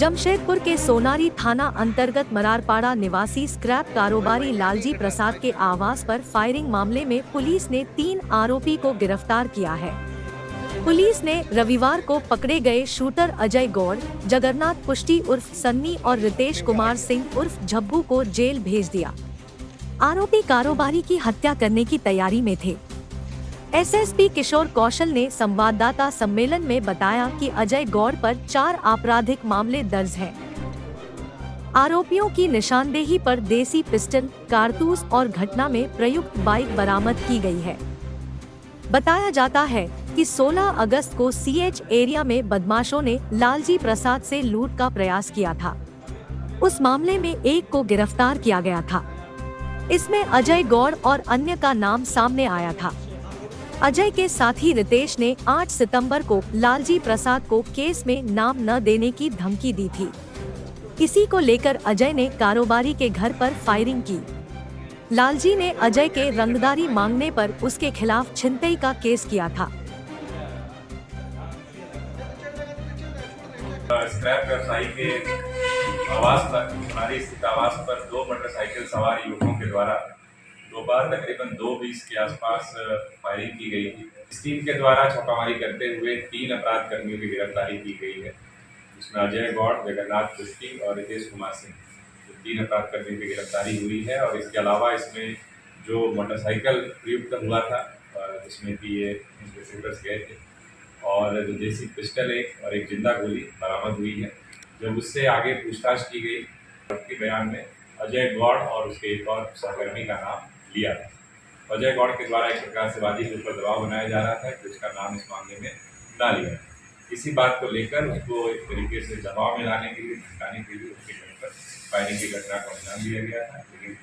जमशेदपुर के सोनारी थाना अंतर्गत मरारपाड़ा निवासी स्क्रैप कारोबारी लालजी प्रसाद के आवास पर फायरिंग मामले में पुलिस ने 3 आरोपी को गिरफ्तार किया है। पुलिस ने रविवार को पकड़े गए शूटर अजय गौड़, जगन्नाथ पुष्टि उर्फ सन्नी और रितेश कुमार सिंह उर्फ झब्बू को जेल भेज दिया। आरोपी कारोबारी की हत्या करने की तैयारी में थे। एसएसपी किशोर कौशल ने संवाददाता सम्मेलन में बताया कि अजय गौड़ पर 4 आपराधिक मामले दर्ज हैं। आरोपियों की निशानदेही पर देसी पिस्टल, कारतूस और घटना में प्रयुक्त बाइक बरामद की गई है। बताया जाता है कि 16 अगस्त को सीएच एरिया में बदमाशों ने लालजी प्रसाद से लूट का प्रयास किया था। उस मामले में एक को गिरफ्तार किया गया था। इसमें अजय गौड़ और अन्य का नाम सामने आया था। अजय के साथी रितेश ने 8 सितंबर को लालजी प्रसाद को केस में नाम न देने की धमकी दी थी। इसी को लेकर अजय ने कारोबारी के घर पर फायरिंग की। लालजी ने अजय के रंगदारी मांगने पर उसके खिलाफ छिनतई का केस किया था। स्क्रैप व्यवसायी के आवास पर, हमारी स्थित आवास पर 2 मोटरसाइकिल सवार युवकों के द्वारा दोपहर तकरीबन 2:20 के आसपास फायरिंग की गई थी। इस टीम के द्वारा छापामारी करते हुए 3 अपराध कर्मियों की गिरफ्तारी की गई है, जिसमें अजय गौड़, जगन्नाथ पुष्टि और रितेश कुमार सिंह, 3 अपराध कर्मियों की गिरफ्तारी हुई है। और इसके अलावा इसमें जो मोटरसाइकिल प्रयुक्त हुआ था, जिसमें कि ये शूटर्स गए थे, और जो देसी पिस्टल और एक जिंदा गोली बरामद हुई है। जब उससे आगे पूछताछ की गई, उसके बयान में अजय गौड़ और उसके एक और सहकर्मी का नाम लिया था। अजय गौड़ के द्वारा एक प्रकार से वादी के ऊपर दबाव बनाया जा रहा था कि उसका नाम इस मामले में ना लिया। इसी बात को लेकर उसको एक तरीके से दबाव में लाने के लिए, धमकाने के लिए उसके घर पर फायरिंग की घटना को अंजाम दिया गया था। लेकिन